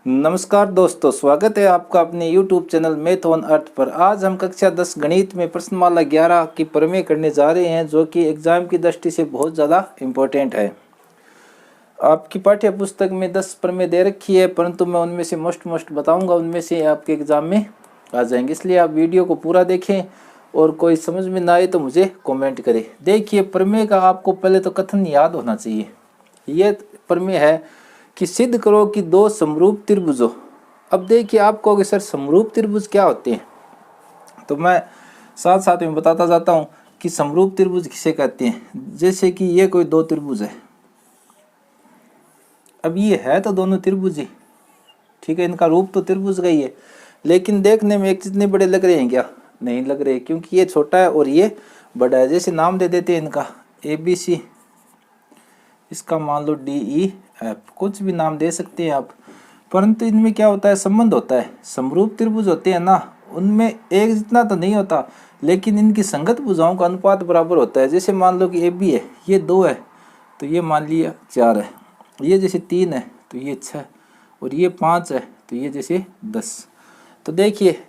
नमस्कार दोस्तों, स्वागत है आपका अपने YouTube channel math on earth पर। आज हम कक्षा 10 गणित में प्रश्नमाला 11 की प्रमेय करने जा रहे हैं, जो कि एग्जाम की दृष्टि से बहुत ज़्यादा इम्पोर्टेंट है। आपकी पाठ्य पुस्तक में 10 प्रमेय दे रखी है, परंतु मैं उनमें से मोस्ट बताऊंगा, उनमें से आपके एग्जाम में आ जाएंगे। इसलिए आप वीडियो को पूरा देखें और कोई समझ में ना आए तो मुझे कॉमेंट करें। देखिए, प्रमेय का आपको पहले तो कथन याद होना चाहिए। ये प्रमेय है कि सिद्ध करो कि दो समरूप त्रिभुजों। अब देखिए, आप कहोगे सर समरूप त्रिभुज क्या होते हैं, तो मैं साथ साथ में बताता जाता हूं कि समरूप त्रिभुज किसे कहते हैं। जैसे कि ये कोई दो त्रिभुज है, अब ये है तो दोनों त्रिभुज ही, ठीक है, इनका रूप तो त्रिभुज का ही है, लेकिन देखने में एक जितने बड़े लग रहे हैं क्या? नहीं लग रहे, क्योंकि ये छोटा है और ये बड़ा है। जैसे नाम दे देते हैं इनका ABC, इसका मान लो DEF, कुछ भी नाम दे सकते हैं आप, परंतु इनमें क्या होता है, संबंध होता है। समरूप त्रिभुज होते हैं ना, उनमें एक जितना तो नहीं होता, लेकिन इनकी संगत भुजाओं का अनुपात बराबर होता है। जैसे मान लो कि AB है, ये 2 है तो ये मान लिया 4 है, ये जैसे 3 है तो ये 6, और ये 5 है तो ये जैसे 10। तो देखिए,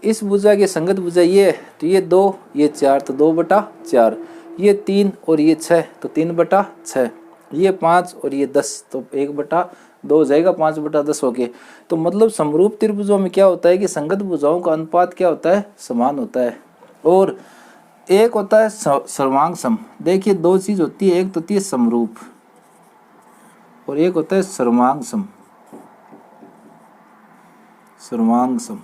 इस भुजा की संगत भुजा ये है तो ये 2, ये 4 तो 2/4, ये 3 और ये 6 तो 3/6, ये 5 और ये 10 तो 1/2 हो जाएगा, 5/10 हो गए। तो मतलब समरूप त्रिभुजों में क्या होता है कि संगत भुजाओं का अनुपात क्या होता है, समान होता है। और एक होता है सर्वांग सम। देखिए, दो चीज होती है, एक तो होती है समरूप और एक होता है सर्वांग सम। सर्वांग सम,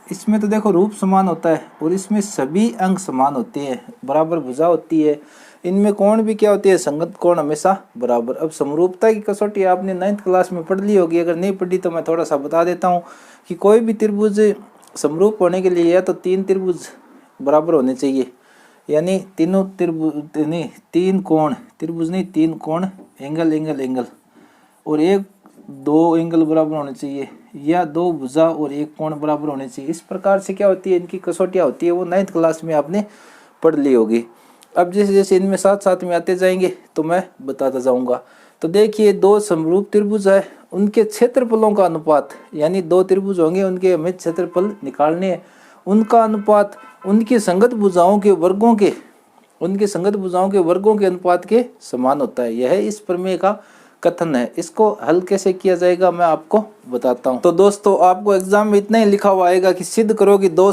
इसमें तो देखो रूप समान होता है और इसमें सभी अंग समान होते हैं, बराबर भुजा होती है। इनमें कोण भी क्या होती है, संगत कोण हमेशा बराबर। अब समरूपता की कसौटी आपने 9th क्लास में पढ़ ली होगी, अगर नहीं पढ़ी तो मैं थोड़ा सा बता देता हूँ कि कोई भी त्रिभुज समरूप होने के लिए या तो 3 त्रिभुज बराबर होने चाहिए, यानी तीनों त्रिभुज नहीं, 3 कोण, त्रिभुज नहीं 3 कोण, एंगल, और 2 एंगल बराबर होने चाहिए, या 2 भुजा और 1 कोण बराबर होने चाहिए। इस प्रकार से क्या होती है, इनकी कसौटियाँ होती है, वो 9th क्लास में आपने पढ़ ली होगी। अब जैसे जैसे इनमें साथ साथ में आते जाएंगे तो मैं बताता जाऊंगा। तो देखिए, 2 समरूप त्रिभुज है, उनके क्षेत्रफलों का अनुपात, यानी 2 त्रिभुज होंगे, उनके हमें क्षेत्रफल निकालने हैं, उनका अनुपात उनकी संगत भुजाओं के वर्गों के, अनुपात के समान होता है। यह इस प्रमेय का कथन है। इसको हल कैसे किया जाएगा मैं आपको बताता हूं। तो दोस्तों, आपको एग्जाम में इतना ही लिखा हुआ आएगा कि सिद्ध करो कि दो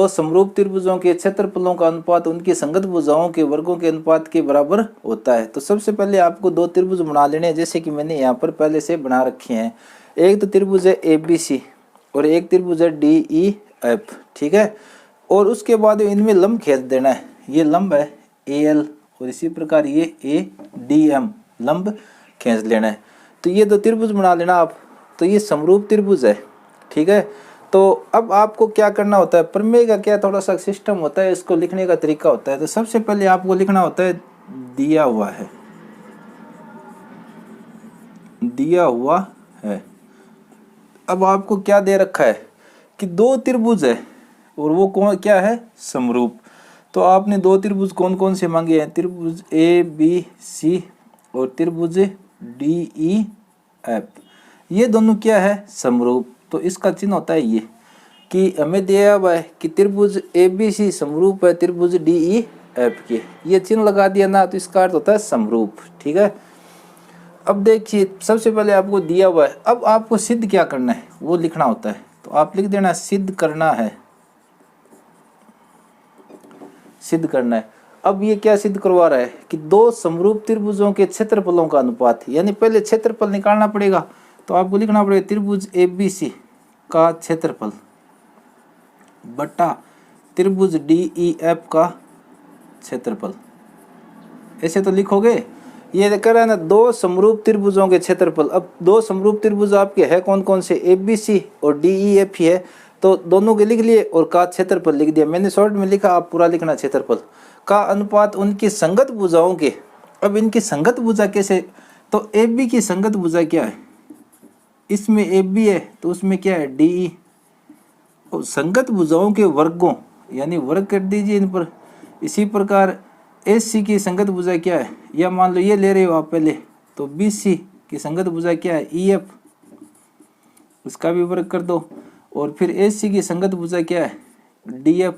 समरूप त्रिभुजों के क्षेत्रफलों का अनुपात उनकी संगत भुजाओं के वर्गों के अनुपात के बराबर होता है। तो सबसे पहले आपको 2 त्रिभुज बना लेने हैं, जैसे कि मैंने यहाँ पर पहले से बना रखे हैं। एक तो त्रिभुज है ABC और एक त्रिभुज है DEF, ठीक है। और उसके बाद इनमें लंब खींच देना है। ये लंब है AL और इसी प्रकार ये ADM लंब खींच लेना है। तो ये 2 त्रिभुज बना लेना आप। तो ये समरूप त्रिभुज है, ठीक है। तो अब आपको क्या करना होता है, प्रमेय का क्या थोड़ा सा सिस्टम होता है, इसको लिखने का तरीका होता है। तो सबसे पहले आपको लिखना होता है दिया हुआ है। अब आपको क्या दे रखा है कि 2 त्रिभुज है और वो कौन क्या है, समरूप। तो आपने 2 त्रिभुज कौन कौन से मांगे हैं, त्रिभुज ABC और त्रिभुज DEF, ये दोनों क्या है, समरूप। तो इसका चिन्ह होता है ये कि हमें दिया हुआ है कि त्रिभुज ABC समरूप है त्रिभुज DEF के, ये चिन्ह लगा दिया ना, तो इसका अर्थ होता है समरूप, ठीक है। अब देखिए, सबसे पहले आपको दिया हुआ है, अब आपको सिद्ध क्या करना है वो लिखना होता है। तो आप लिख देना सिद्ध करना है। अब ये क्या सिद्ध करवा रहा है कि 2 समरूप त्रिभुजों के क्षेत्रफलों का अनुपात, यानी पहले क्षेत्रफल निकालना पड़ेगा। तो आपको लिखना पड़ेगा त्रिभुज ABC का क्षेत्रफल बटा त्रिभुज DEF का क्षेत्रफल। ऐसे तो लिखोगे। ये कह रहा है ना 2 समरूप त्रिभुजों के क्षेत्रफल। अब 2 समरूप त्रिभुज आपके है कौन कौन से, ABC और DEF ही है, तो दोनों के लिख लिए और का क्षेत्रफल लिख दिया। मैंने शॉर्ट में लिखा, आप पूरा लिखना, क्षेत्रफल का अनुपात उनकी संगत भुजाओं के। अब इनकी संगत भुजा कैसे, तो AB की संगत भुजा क्या है, इसमें AB है तो उसमें क्या है DE, और संगत भुजाओं के वर्गों, यानी वर्ग कर दीजिए इन पर। इसी प्रकार AC की संगत भुजा क्या है, या मान लो ये ले रहे हो आप पहले, तो BC की संगत भुजा क्या है EF, उसका भी वर्ग कर दो। और फिर AC की संगत भुजा क्या है DF,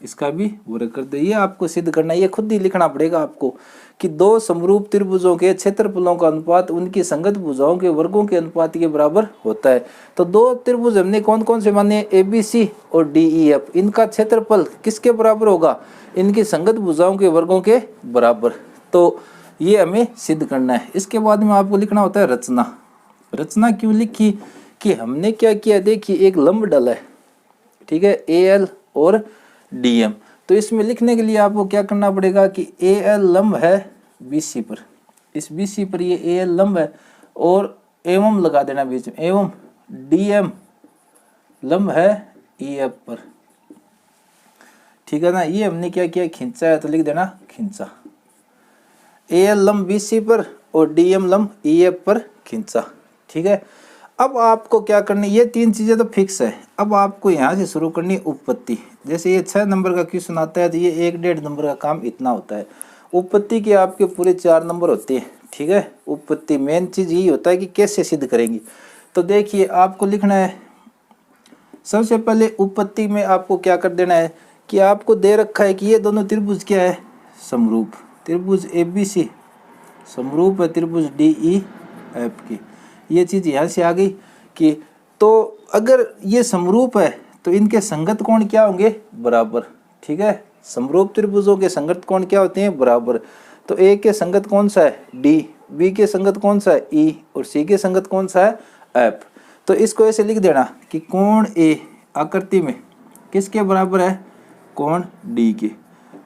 इसका भी वर्ग कर दो। ये आपको सिद्ध करना है, ये खुद ही लिखना पड़ेगा आपको कि दो समरूप त्रिभुजों के क्षेत्रफलों का अनुपात उनकी संगत भुजाओं के वर्गों के अनुपात के बराबर होता है। तो दो त्रिभुज हमने कौन कौन से माने, ABC और DEF, इनका क्षेत्रफल किसके बराबर होगा, इनकी संगत भुजाओं के वर्गों के बराबर। तो ये हमें सिद्ध करना है। इसके बाद में आपको लिखना होता है रचना। रचना क्यों लिखी कि हमने क्या किया, देखिए एक लंब डाला है, ठीक है, AL और DM। तो इसमें लिखने के लिए आपको क्या करना पड़ेगा कि AL लंब है BC पर, इस BC पर ये AL लंब है और एवं लगा देना बीच में, एवं DM लंब है EF पर, ठीक है ना। ये हमने क्या किया, खींचा है, तो लिख देना खींचा। AL लंब BC पर और DM लंब EF पर खींचा, ठीक है। अब आपको क्या करनी, ये तीन चीजें तो फिक्स है। अब आपको यहाँ से शुरू करनी उपपत्ति। जैसे ये 6 नंबर का क्वेश्चन आता है तो ये 1.5 नंबर का काम इतना होता है। उपपत्ति के आपके पूरे 4 नंबर होते हैं, ठीक है। उपपत्ति मेन चीज यही होता है कि कैसे सिद्ध करेंगे। तो देखिए आपको लिखना है, सबसे पहले उपपत्ति में आपको क्या कर देना है कि आपको दे रखा है कि ये दोनों त्रिभुज क्या है, समरूप। त्रिभुज ABC समरूप है त्रिभुज DEF की। ये चीज यहाँ से आ गई कि तो अगर ये समरूप है तो इनके संगत कोण क्या होंगे, बराबर, ठीक है। समरूप त्रिभुजों के संगत कोण क्या होते हैं, बराबर। तो A के संगत कौन सा है D, B के संगत कौन सा है E और C के संगत कौन सा है F। तो इसको ऐसे लिख देना कि कोण A आकृति में किसके बराबर है, कोण D के,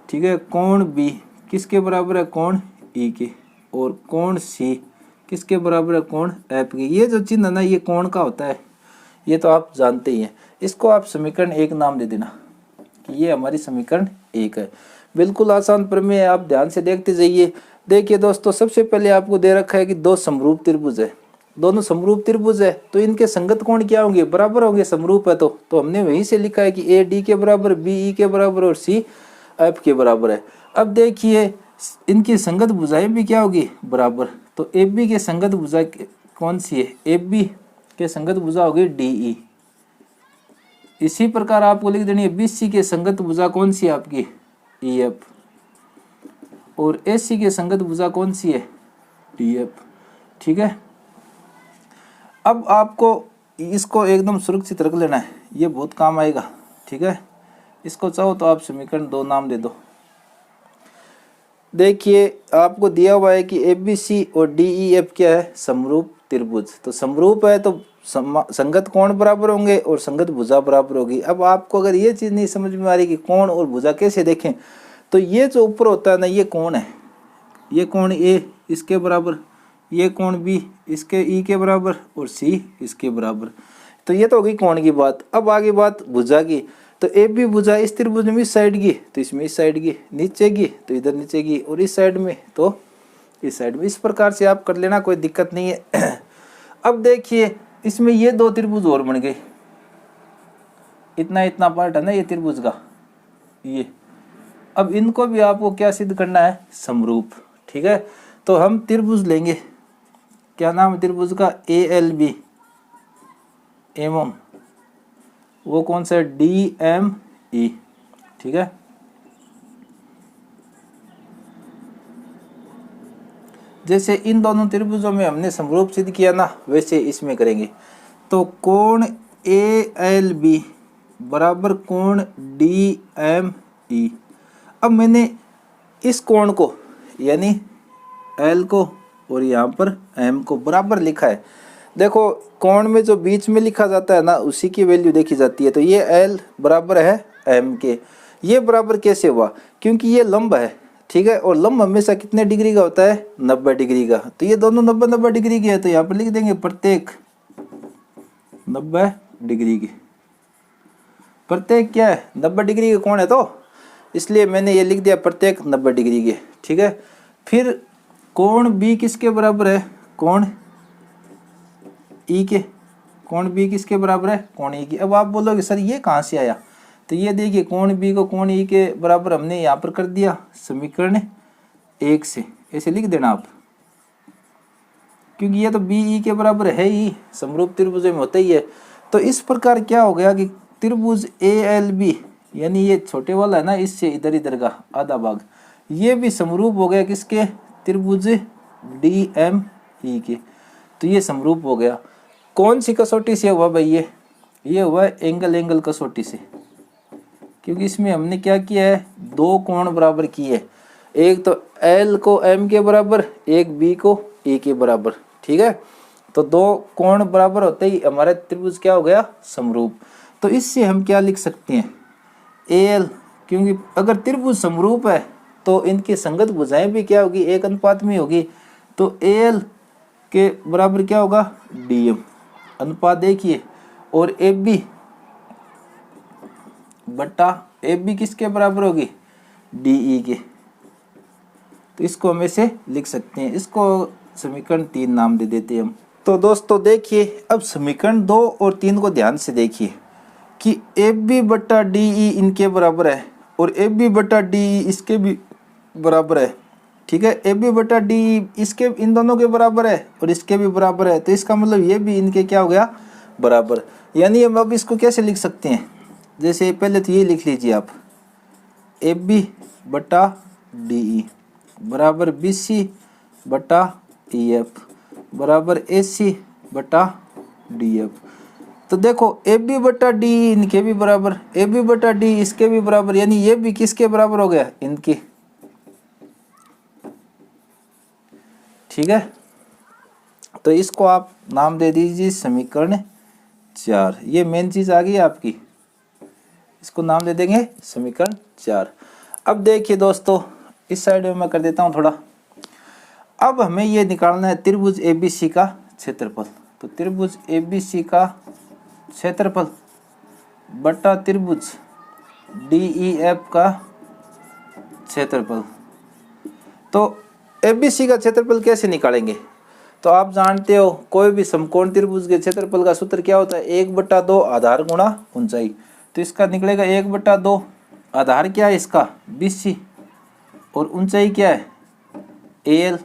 ठीक है। कोण B किसके बराबर है, कोण E के। और कोण C किसके बराबर है, कोण F के। ये जो चिन्ह है ना, ये कोण का होता है, ये तो आप जानते ही हैं। इसको आप समीकरण 1 नाम दे देना कि ये हमारी समीकरण 1 है। बिल्कुल आसान प्रमेय है, आप ध्यान से देखते जाइए। देखिए दोस्तों, सबसे पहले आपको दे रखा है कि दो समरूप त्रिभुज है, दोनों समरूप त्रिभुज है, तो इनके संगत कोण क्या होंगे, बराबर होंगे, समरूप है। तो हमने वहीं से लिखा है कि A D के बराबर, B E के बराबर और C F के बराबर है। अब देखिए इनकी संगत भुजाएं भी क्या होगी, बराबर। तो AB के संगत भुजा कौन सी है, AB के संगत भुजा होगी DE। इसी प्रकार आपको लिख देनी है BC के संगत भुजा कौन सी है आपकी, EF। और AC के संगत भुजा कौन सी है, DF, ठीक है। अब आपको इसको एकदम सुरक्षित रख लेना है, ये बहुत काम आएगा, ठीक है। इसको चाहो तो आप समीकरण 2 नाम दे दो। देखिए आपको दिया हुआ है कि ABC और DEF क्या है, समरूप त्रिभुज। तो समरूप है तो संगत कोण बराबर होंगे और संगत भुजा बराबर होगी। अब आपको अगर ये चीज नहीं समझ में आ रही कि कोण और भुजा कैसे देखें, तो ये जो ऊपर होता है ना, ये कोण है, ये कोण A इसके बराबर, ये कोण B इसके E के बराबर और C इसके बराबर। तो ये तो होगी कोण की बात। अब आगे बात भुजा की। तो AB भुजा इस त्रिभुज में इस साइड की, तो इसमें इस साइड की, नीचे की तो इधर नीचे की, और इस साइड में तो इस साइड में। इस प्रकार से आप कर लेना, कोई दिक्कत नहीं है। अब देखिए इसमें ये दो त्रिभुज और बन गए, इतना इतना पार्ट है ना ये त्रिभुज का, ये। अब इनको भी आपको क्या सिद्ध करना है, समरूप, ठीक है। तो हम त्रिभुज लेंगे, क्या नाम है त्रिभुज का, ALB एवं वो कौन सा है, DME, ठीक है। जैसे इन दोनों त्रिभुजों में हमने समरूप सिद्ध किया ना, वैसे इसमें करेंगे। तो कोण ALB बराबर कोण DME। अब मैंने इस कोण को यानी L को और यहाँ पर M को बराबर लिखा है। देखो कोण में जो बीच में लिखा जाता है ना, उसी की वैल्यू देखी जाती है। तो ये L बराबर है M के। ये बराबर कैसे हुआ, क्योंकि ये लंब है, ठीक है। और लंब हमेशा कितने डिग्री का होता है, 90 डिग्री का। तो ये दोनों 90 डिग्री के है, तो यहाँ पर लिख देंगे प्रत्येक 90 डिग्री की। प्रत्येक क्या है, 90 डिग्री के कोण है, तो इसलिए मैंने ये लिख दिया प्रत्येक 90 डिग्री के, ठीक है। फिर कोण B किसके बराबर है, कोण E के। कोण B किसके बराबर है, कोण E की। अब आप बोलोगे सर ये कहाँ से आया, तो ये देखिए कोण B को कोण E के बराबर हमने यहाँ पर कर दिया समीकरण 1 से, ऐसे लिख देना आप। क्योंकि ये तो बी ई के बराबर है ही, समरूप त्रिभुज में होता ही है। तो इस प्रकार क्या हो गया कि त्रिभुज ए एल बी, यानी ये छोटे वाला है ना, इससे इधर इधर का आधा भाग, ये भी समरूप हो गया किसके, त्रिभुज डी एम ई के। तो ये समरूप हो गया। कौन सी कसौटी से हुआ भाई, ये हुआ एंगल कसौटी से, क्योंकि इसमें हमने क्या किया है, दो कोण बराबर किए, एक तो एल को एम के बराबर, एक बी को ए के बराबर, ठीक है। तो दो कोण बराबर होते ही हमारा त्रिभुज क्या हो गया, समरूप। तो इससे हम क्या लिख सकते हैं, एल, क्योंकि अगर त्रिभुज समरूप है तो इनकी संगत भुजाएं भी क्या होगी, एक अनुपात में होगी। तो एल के बराबर क्या होगा, डीएम, अनुपात देखिए, और ए बी बटा ए बी किसके बराबर होगी, डीई के। तो इसको हम ऐसे लिख सकते हैं, इसको समीकरण 3 नाम दे देते हैं हम। तो दोस्तों देखिए, अब समीकरण 2 और 3 को ध्यान से देखिए कि ए बी बटा डी ई इनके बराबर है और ए बी बटा डी ई इसके भी बराबर है, ठीक है। ए बी बटा डी ई इसके, इन दोनों के बराबर है और इसके भी बराबर है। तो इसका मतलब ये भी इनके क्या हो गया, बराबर। यानी हम अब इसको कैसे लिख सकते हैं, जैसे पहले तो ये लिख लीजिए आप, ए बी बटा डी ई बराबर बी सी बटा ई एफ बराबर ए सी बटा डी एफ। तो देखो ए बी बटा डी इनके भी बराबर, ए बी बटा डी इसके भी बराबर, यानी ये भी किसके बराबर हो गया, इनके, ठीक है। तो इसको आप नाम दे दीजिए समीकरण 4। ये मेन चीज आ गई आपकी, इसको नाम दे देंगे समीकरण 4। अब देखिए दोस्तों, इस साइड में मैं कर देता हूं थोड़ा। अब हमें ये निकालना है त्रिभुज एबीसी का क्षेत्रफल। तो त्रिभुज एबीसी का क्षेत्रफल बटा त्रिभुज डीईएफ का क्षेत्रफल। तो एबीसी का क्षेत्रफल कैसे निकालेंगे, तो आप जानते हो कोई भी समकोण त्रिभुज के क्षेत्रफल का सूत्र क्या होता है, 1/2 आधार गुणा ऊंचाई। तो इसका निकलेगा 1/2, आधार क्या है इसका, बीसी, और ऊंचाई क्या है, एल।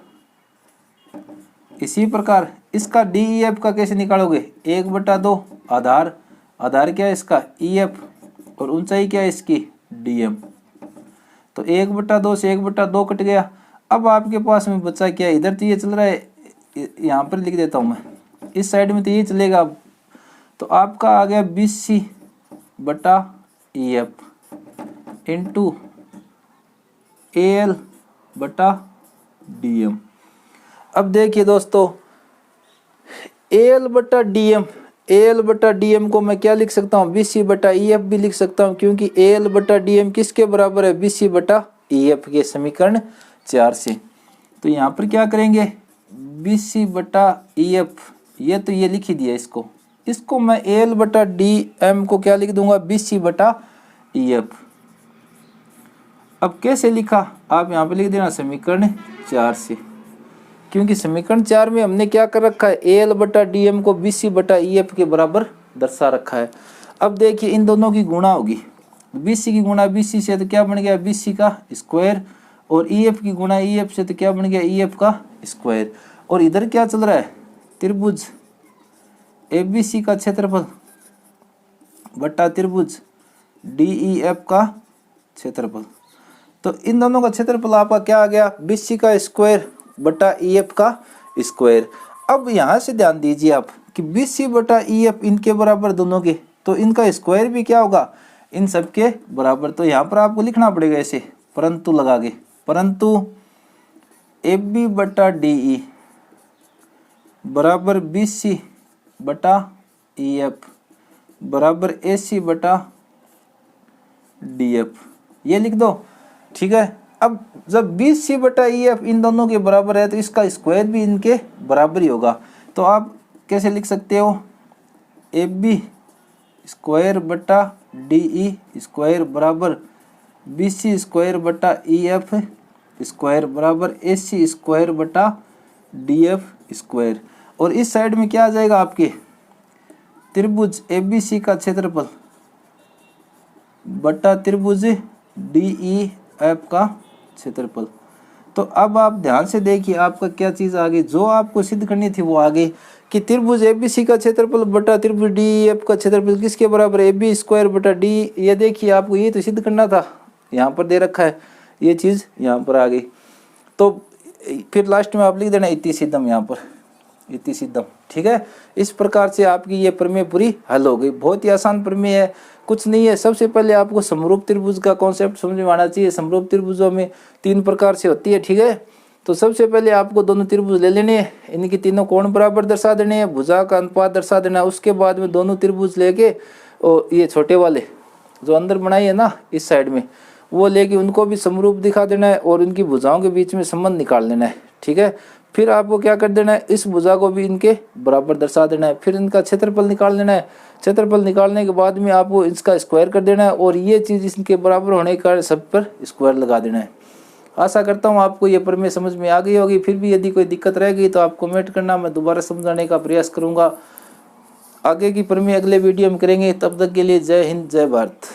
इसी प्रकार इसका डीईएफ का कैसे निकालोगे, 1/2 आधार, आधार क्या है इसका, ईएफ, और ऊंचाई क्या है इसकी, डीएम। तो 1/2 से 1/2 कट गया। अब आपके पास में बचा क्या, इधर तो ये चल रहा है, यहाँ पर लिख देता हूँ मैं, इस साइड में तो ये चलेगा। तो आपका आ गया बीसी बटा ईएफ इंटू एल बटा डीएम। अब देखिए दोस्तों, एल बटा डीएम, एल बटा डीएम को मैं क्या लिख सकता हूँ, बीसी बटा ईएफ भी लिख सकता हूँ, क्योंकि एल बटा डीएम किसके बराबर है, बीसी बटा ईएफ के, समीकरण 4 से। तो यहाँ पर क्या करेंगे, बीसी बटा ईएफ, ये तो ये लिख ही दिया, इसको मैं एल बटा डीएम को क्या लिख दूंगा, बीसी बटा ईएफ। अब कैसे लिखा, आप यहाँ पे लिख देना समीकरण 4 से, क्योंकि समीकरण 4 में हमने क्या कर रखा है, एल बटा डीएम को बीसी बटा ईएफ के बराबर दर्शा रखा है। अब देखिए इन दोनों की गुणा होगी, बीसी की गुणा बीसी से तो क्या बन गया, बीसी का स्क्वायर, और ईएफ की गुणा ईएफ से तो क्या बन गया, ईएफ का स्क्वायर। और इधर क्या चल रहा है, त्रिभुज एबीसी का क्षेत्रफल बटा त्रिभुज डीईएफ का क्षेत्रफल। तो इन दोनों का क्षेत्रफल आपका क्या आ गया, बीसी का स्क्वायर बटा ईएफ का स्क्वायर। अब यहाँ से ध्यान दीजिए आप कि बीसी बटा ईएफ इनके बराबर दोनों के, तो इनका स्क्वायर भी क्या होगा, इन सब के बराबर। तो यहाँ पर आपको लिखना पड़ेगा ऐसे परंतु लगा के, परंतु ए बी बटा डीई बराबर बीसी बटा ईएफ बराबर एसी बटा डीएफ, ये लिख दो, ठीक है। अब जब बीसी बटा ईएफ इन दोनों के बराबर है तो इसका स्क्वायर भी इनके बराबर ही होगा। तो आप कैसे लिख सकते हो, ए बी स्क्वायर बटा डीई स्क्वायर बराबर बीसी स्क्वायर बटा ईएफ स्क्वायर बराबर एसी स्क्वायर बटा डीएफ स्क्वायर। और इस साइड में क्या आ जाएगा आपके, त्रिभुज एबीसी का क्षेत्रफल बटा त्रिभुज डीईएफ का क्षेत्रफल। तो अब आप ध्यान से देखिए आपका क्या चीज आ गई, जो आपको सिद्ध करनी थी वो आ गई कि त्रिभुज एबीसी का क्षेत्रफल बटा त्रिभुज डीएफ का क्षेत्रफल किसके बराबर है, AB स्क्वायर बटा डी। ये देखिए आपको ये तो सिद्ध करना था, यहाँ पर दे रखा है, ये चीज यहाँ पर आ गई। तो फिर लास्ट में आप लिख देना इति सिद्धम, यहाँ पर इति सिद्धम। ठीक है, इस प्रकार से आपकी ये प्रमेय पूरी हल हो गई। बहुत ही आसान प्रमेय है, कुछ नहीं है। सबसे पहले आपको समरूप त्रिभुज का कॉन्सेप्ट समझ में आना चाहिए। समरूप त्रिभुजों में 3 प्रकार से होती है। ठीक है, तो सबसे पहले आपको दोनों त्रिभुज ले लेने हैं, इनकी तीनों कोण बराबर दर्शा देने हैं, भुजा का अनुपात दर्शा देना है। उसके बाद में दोनों त्रिभुज लेके और ये छोटे वाले जो अंदर बनाई है ना इस साइड में, वो लेके उनको भी समरूप दिखा देना है और उनकी भुजाओं के बीच में संबंध निकाल लेना है। ठीक है, फिर आपको क्या कर देना है, इस भुजा को भी इनके बराबर दर्शा देना है। फिर इनका क्षेत्रफल निकाल लेना है। क्षेत्रफल निकालने के बाद में आपको इसका स्क्वायर कर देना है और ये चीज़ इसके बराबर होने के कारण सब पर स्क्वायर लगा देना है। आशा करता हूँ आपको ये प्रमेय समझ में आ गई होगी। फिर भी यदि कोई दिक्कत रह गई तो आप कमेंट करना, मैं दोबारा समझाने का प्रयास करूँगा। आगे की प्रमेय अगले वीडियो में करेंगे। तब तक के लिए जय हिंद, जय भारत।